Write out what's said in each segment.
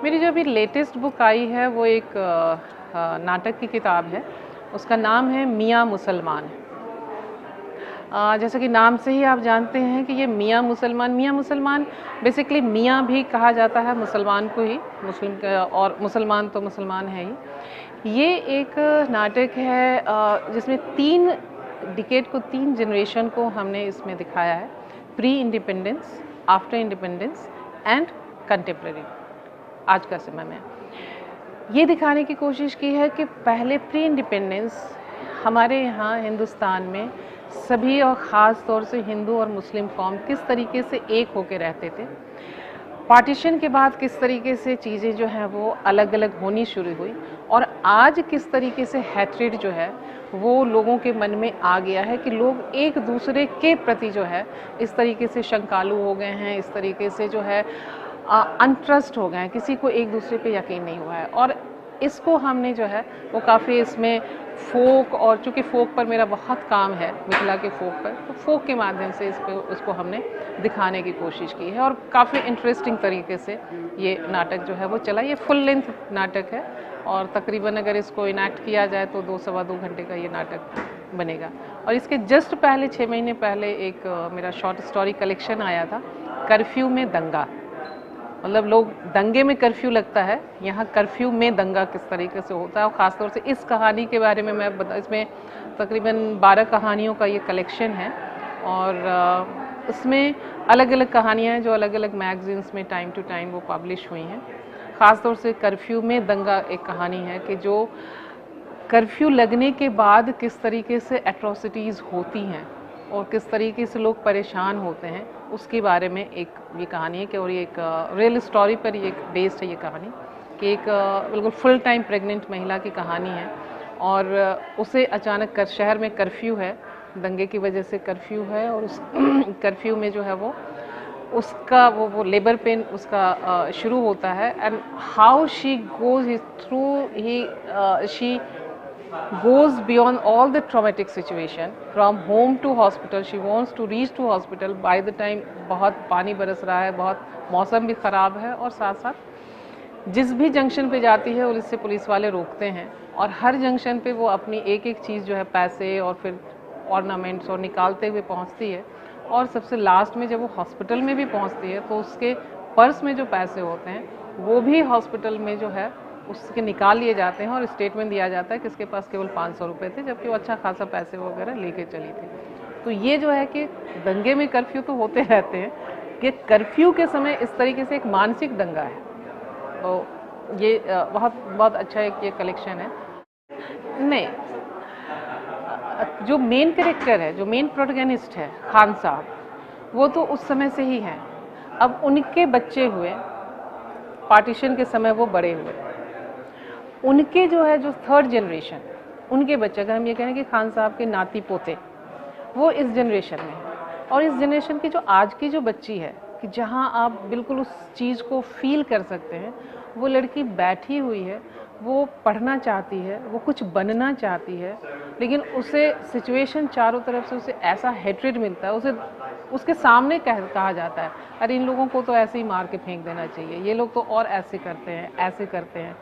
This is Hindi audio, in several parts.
मेरी जो अभी लेटेस्ट बुक आई है वो एक नाटक की किताब है। उसका नाम है मियाँ मुसलमान। जैसा कि नाम से ही आप जानते हैं कि ये मियाँ मुसलमान बेसिकली मियाँ भी कहा जाता है मुसलमान को ही, और मुसलमान तो मुसलमान है ही। ये एक नाटक है जिसमें 3 डिकेड को, 3 जनरेशन को हमने इसमें दिखाया है। Pre independence, after independence and contemporary, आज का समय में ये दिखाने की कोशिश की है कि पहले प्री इंडिपेंडेंस हमारे यहाँ हिंदुस्तान में सभी और ख़ास तौर से हिंदू और मुस्लिम कौम किस तरीके से एक होकर रहते थे। पार्टीशन के बाद किस तरीके से चीज़ें जो हैं वो अलग अलग होनी शुरू हुई, और आज किस तरीके से हैट्रेड जो है वो लोगों के मन में आ गया है कि लोग एक दूसरे के प्रति जो है इस तरीके से शंकालु हो गए हैं, इस तरीके से जो है अनट्रस्ट हो गए हैं, किसी को एक दूसरे पे यकीन नहीं हुआ है। और इसको हमने जो है वो काफ़ी इसमें फोक, और चूँकि फोक पर मेरा बहुत काम है, मिथिला के फोक पर, तो फोक के माध्यम से इसको हमने दिखाने की कोशिश की है। और काफ़ी इंटरेस्टिंग तरीके से ये नाटक जो है वो चला। ये फुल लेंथ नाटक है और तकरीबन अगर इसको इनैक्ट किया जाए तो 2-2.25 घंटे का ये नाटक बनेगा। और इसके जस्ट पहले 6 महीने पहले एक मेरा शॉर्ट स्टोरी कलेक्शन आया था, कर्फ्यू में दंगा। मतलब लोग दंगे में कर्फ्यू लगता है, यहाँ कर्फ्यू में दंगा किस तरीके से होता है। और ख़ासतौर से इस कहानी के बारे में मैं इसमें तकरीबन 12 कहानियों का ये कलेक्शन है। और इसमें अलग अलग कहानियाँ हैं जो अलग अलग मैगजीन्स में टाइम टू टाइम वो पब्लिश हुई हैं। ख़ासतौर से कर्फ्यू में दंगा एक कहानी है कि जो कर्फ्यू लगने के बाद किस तरीके से एट्रोसिटीज़ होती हैं और किस तरीके से लोग परेशान होते हैं, उसके बारे में एक ये कहानी है। कि और ये एक रियल स्टोरी पर ये बेस्ड है ये कहानी, कि एक बिल्कुल फुल टाइम प्रेग्नेंट महिला की कहानी है। और उसे अचानक शहर में कर्फ्यू है, दंगे की वजह से कर्फ्यू है, और उस कर्फ्यू में जो है वो उसका वो लेबर पेन उसका शुरू होता है। And how she goes through she goes beyond all the traumatic situation from home to hospital. She wants to reach to hospital by the time बहुत पानी बरस रहा है, बहुत मौसम भी ख़राब है, और साथ साथ जिस भी जंक्शन पे जाती है उससे पुलिस वाले रोकते हैं। और हर जंक्शन पे वो अपनी एक एक चीज़ जो है, पैसे और फिर ऑर्नामेंट्स और निकालते हुए पहुंचती है। और सबसे लास्ट में जब वो हॉस्पिटल में भी पहुंचती है तो उसके पर्स में जो पैसे होते हैं वो भी हॉस्पिटल में जो है उसके निकाल लिए जाते हैं, और स्टेटमेंट दिया जाता है कि इसके पास केवल 500 रुपये थे, जबकि वो अच्छा खासा पैसे वगैरह लेके चली थी। तो ये जो है कि दंगे में कर्फ्यू तो होते रहते हैं, कि कर्फ्यू के समय इस तरीके से एक मानसिक दंगा है। तो ये बहुत बहुत अच्छा एक ये कलेक्शन है। नहीं, जो मेन कैरेक्टर है, जो मेन प्रोटैगनिस्ट है खान साहब, वो तो उस समय से ही हैं। अब उनके बच्चे हुए, पार्टीशन के समय वो बड़े हुए, उनके जो है जो 3rd जनरेशन, उनके बच्चे, अगर हम ये कहें कि खान साहब के नाती पोते, वो इस जनरेशन में। और इस जनरेशन की जो आज की जो बच्ची है, कि जहाँ आप बिल्कुल उस चीज़ को फील कर सकते हैं, वो लड़की बैठी हुई है, वो पढ़ना चाहती है, वो कुछ बनना चाहती है, लेकिन उसे सिचुएशन चारों तरफ से उसे ऐसा हेट्रेड मिलता है, उसे उसके सामने कहा जाता है, अरे इन लोगों को तो ऐसे ही मार के फेंक देना चाहिए, ये लोग तो और ऐसे करते हैं, ऐसे करते हैं।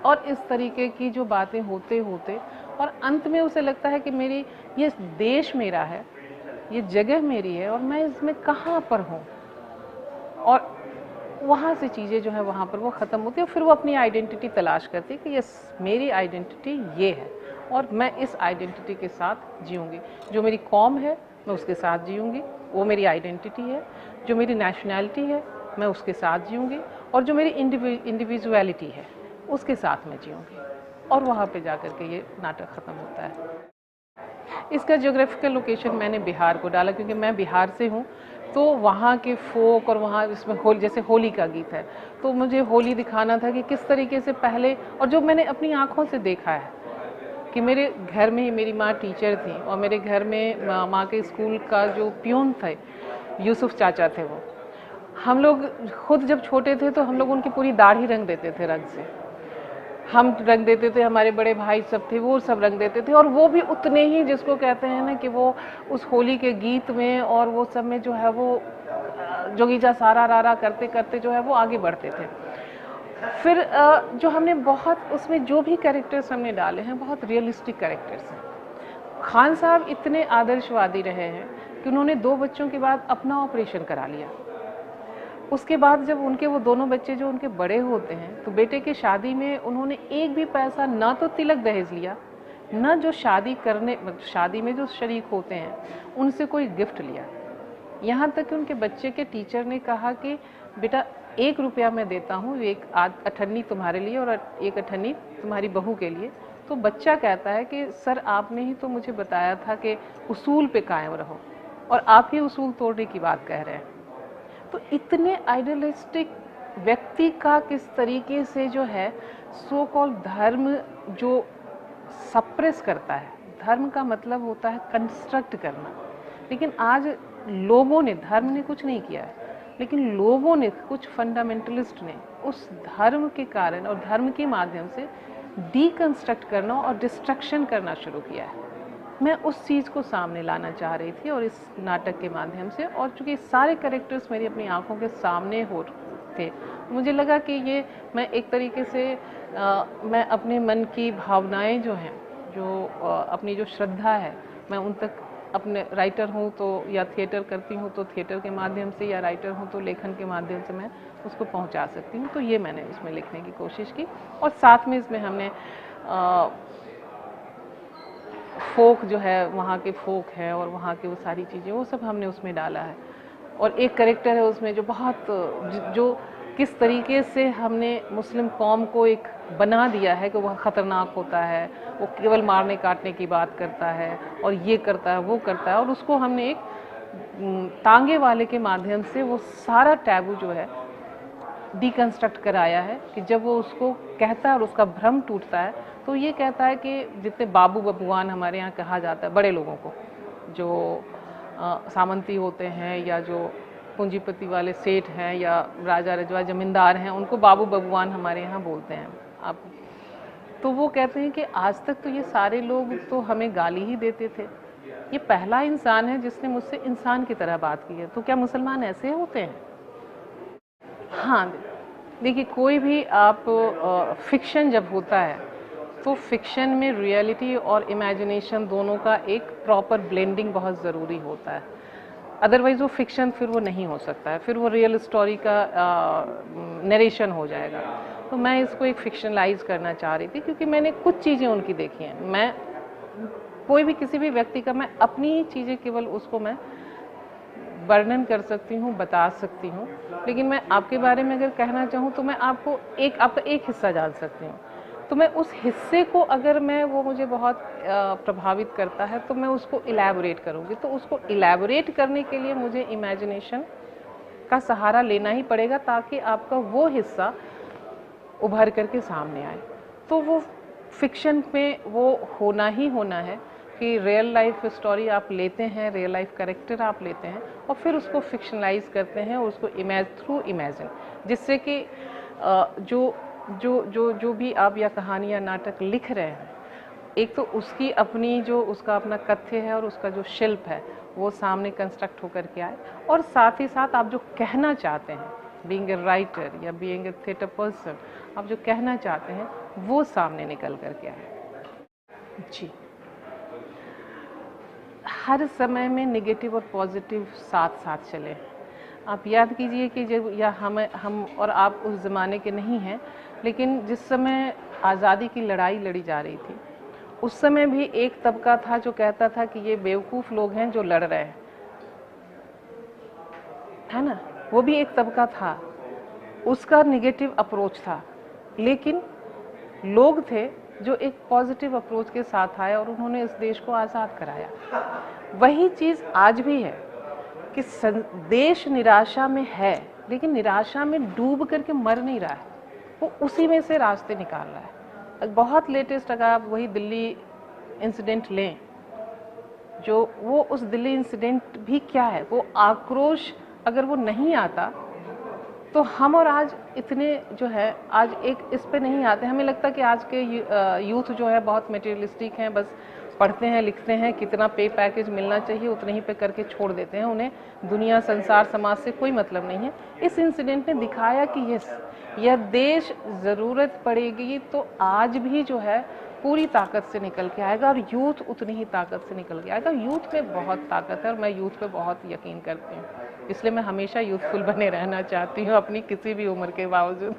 और इस तरीके की जो बातें होते होते, और अंत में उसे लगता है कि मेरी ये देश मेरा है, ये जगह मेरी है, और मैं इसमें कहाँ पर हूँ। और वहाँ से चीज़ें जो है वहाँ पर वो ख़त्म होती है, और फिर वो अपनी आइडेंटिटी तलाश करती है कि यस, मेरी आइडेंटिटी ये है और मैं इस आइडेंटिटी के साथ जीऊँगी। जो मेरी कौम है मैं उसके साथ जीऊँगी, वो मेरी आइडेंटिटी है। जो मेरी नेशनैलिटी है मैं उसके साथ जीऊँगी, और जो मेरी इंडिविजुअलिटी है उसके साथ में जीऊँगी। और वहाँ पे जा कर के ये नाटक ख़त्म होता है। इसका ज्योग्राफिकल लोकेशन मैंने बिहार को डाला, क्योंकि मैं बिहार से हूँ, तो वहाँ के फोक, और वहाँ इसमें जैसे होली का गीत है, तो मुझे होली दिखाना था कि किस तरीके से पहले, और जो मैंने अपनी आँखों से देखा है कि मेरे घर में ही मेरी माँ टीचर थी, और मेरे घर में माँ के स्कूल का जो प्यून थे, यूसुफ चाचा थे, वो हम लोग खुद जब छोटे थे तो हम लोग उनकी पूरी दाढ़ी रंग देते थे, रंग से हम रंग देते थे, हमारे बड़े भाई सब थे वो सब रंग देते थे, और वो भी उतने ही, जिसको कहते हैं ना कि वो उस होली के गीत में और वो सब में जो है वो जोगीजा सारा रारा करते करते जो है वो आगे बढ़ते थे। फिर जो हमने बहुत उसमें जो भी कैरेक्टर्स हमने डाले हैं बहुत रियलिस्टिक कैरेक्टर्स हैं। खान साहब इतने आदर्शवादी रहे हैं कि उन्होंने 2 बच्चों के बाद अपना ऑपरेशन करा लिया। उसके बाद जब उनके वो दोनों बच्चे जो उनके बड़े होते हैं तो बेटे के शादी में उन्होंने एक भी पैसा ना तो तिलक दहेज लिया, ना जो शादी में जो शरीक होते हैं उनसे कोई गिफ्ट लिया। यहाँ तक कि उनके बच्चे के टीचर ने कहा कि बेटा 1 रुपया मैं देता हूँ, एक अठन्नी तुम्हारे लिए और 1 अठन्नी तुम्हारी बहू के लिए। तो बच्चा कहता है कि सर आपने ही तो मुझे बताया था कि उसूल पे कायम रहो और आप ही उसूल तोड़ने की बात कह रहे हैं। तो इतने आइडियलिस्टिक व्यक्ति का किस तरीके से जो है सो कॉल्ड धर्म जो सप्रेस करता है। धर्म का मतलब होता है कंस्ट्रक्ट करना, लेकिन आज लोगों ने, धर्म ने कुछ नहीं किया है, लेकिन लोगों ने, कुछ फंडामेंटलिस्ट ने उस धर्म के कारण और धर्म के माध्यम से डीकंस्ट्रक्ट करना और डिस्ट्रक्शन करना शुरू किया है। मैं उस चीज़ को सामने लाना चाह रही थी और इस नाटक के माध्यम से, और चूँकि सारे कैरेक्टर्स मेरी अपनी आंखों के सामने हो थे, मुझे लगा कि ये मैं एक तरीके से मैं अपने मन की भावनाएं जो हैं, जो अपनी जो श्रद्धा है, मैं उन तक, अपने राइटर हूँ तो या थिएटर करती हूँ तो थिएटर के माध्यम से, या राइटर हूँ तो लेखन के माध्यम से मैं उसको पहुँचा सकती हूँ। तो ये मैंने उसमें लिखने की कोशिश की, और साथ में इसमें हमने फोक जो है, वहाँ के फोक है और वहाँ की वो सारी चीज़ें, वो सब हमने उसमें डाला है। और एक कैरेक्टर है उसमें जो बहुत जो किस तरीके से हमने मुस्लिम कौम को एक बना दिया है कि वह ख़तरनाक होता है, वो केवल मारने काटने की बात करता है और ये करता है वो करता है, और उसको हमने एक तांगे वाले के माध्यम से वो सारा टैबू जो है डीकंस्ट्रक्ट कराया है कि जब वो उसको कहता है और उसका भ्रम टूटता है तो ये कहता है कि जितने बाबू बबुआन हमारे यहाँ कहा जाता है, बड़े लोगों को जो सामंती होते हैं या जो पूंजीपति वाले सेठ हैं या राजा रजवा जमींदार हैं, उनको बाबू बबुआन हमारे यहाँ बोलते हैं आप। तो वो कहते हैं कि आज तक तो ये सारे लोग तो हमें गाली ही देते थे, ये पहला इंसान है जिसने मुझसे इंसान की तरह बात की है। तो क्या मुसलमान ऐसे होते हैं? हाँ, देखिए कोई भी आप फिक्शन जब होता है तो फिक्शन में रियलिटी और इमेजिनेशन दोनों का एक प्रॉपर ब्लेंडिंग बहुत ज़रूरी होता है, अदरवाइज़ वो फिक्शन फिर वो नहीं हो सकता है, फिर वो रियल स्टोरी का नरेशन हो जाएगा। तो मैं इसको एक फिक्शनलाइज करना चाह रही थी क्योंकि मैंने कुछ चीज़ें उनकी देखी हैं। मैं कोई भी किसी भी व्यक्ति का, मैं अपनी चीज़ें केवल उसको मैं वर्णन कर सकती हूँ, बता सकती हूँ, लेकिन मैं आपके बारे में अगर कहना चाहूँ तो मैं आपको आपका एक हिस्सा जान सकती हूँ। तो मैं उस हिस्से को, अगर मैं वो मुझे बहुत प्रभावित करता है तो मैं उसको इलैबोरेट करूँगी। तो उसको इलैबोरेट करने के लिए मुझे इमेजिनेशन का सहारा लेना ही पड़ेगा ताकि आपका वो हिस्सा उभर करके सामने आए। तो वो फिक्शन में वो होना ही होना है कि रियल लाइफ स्टोरी आप लेते हैं, रियल लाइफ कैरेक्टर आप लेते हैं और फिर उसको फिक्शनलाइज करते हैं और उसको थ्रू इमेजिन, जिससे कि जो जो जो जो भी आप या कहानी या नाटक लिख रहे हैं, एक तो उसकी अपनी जो उसका अपना कथ्य है और उसका जो शिल्प है वो सामने कंस्ट्रक्ट होकर के आए, और साथ ही साथ आप जो कहना चाहते हैं, बीइंग ए राइटर या बीइंग ए थिएटर पर्सन, आप जो कहना चाहते हैं वो सामने निकल करके आए। जी, हर समय में नेगेटिव और पॉजिटिव साथ साथ चले। आप याद कीजिए कि जब, या हम और आप उस ज़माने के नहीं हैं, लेकिन जिस समय आज़ादी की लड़ाई लड़ी जा रही थी उस समय भी एक तबका था जो कहता था कि ये बेवकूफ़ लोग हैं जो लड़ रहे हैं, है ना। वो भी एक तबका था, उसका नेगेटिव अप्रोच था, लेकिन लोग थे जो एक पॉजिटिव अप्रोच के साथ आए और उन्होंने इस देश को आज़ाद कराया। वही चीज़ आज भी है कि देश निराशा में है, लेकिन निराशा में डूब करके मर नहीं रहा है, वो उसी में से रास्ते निकाल रहा है। बहुत लेटेस्ट अगर आप वही दिल्ली इंसिडेंट लें, जो वो उस दिल्ली इंसिडेंट भी क्या है, वो आक्रोश अगर वो नहीं आता तो हम और आज इतने जो है आज एक इस पे नहीं आते। हमें लगता है कि आज के यूथ जो है बहुत मटेरियलिस्टिक हैं, बस पढ़ते हैं, लिखते हैं, कितना पे पैकेज मिलना चाहिए उतने ही पे करके छोड़ देते हैं। उन्हें दुनिया, संसार, समाज से कोई मतलब नहीं है। इस इंसिडेंट ने दिखाया कि यह देश ज़रूरत पड़ेगी तो आज भी जो है पूरी ताकत से निकल के आएगा, और यूथ उतनी ही ताकत से निकल के आएगा। यूथ में बहुत ताकत है और मैं यूथ पे बहुत यकीन करती हूँ, इसलिए मैं हमेशा यूथफुल बने रहना चाहती हूँ अपनी किसी भी उम्र के बावजूद।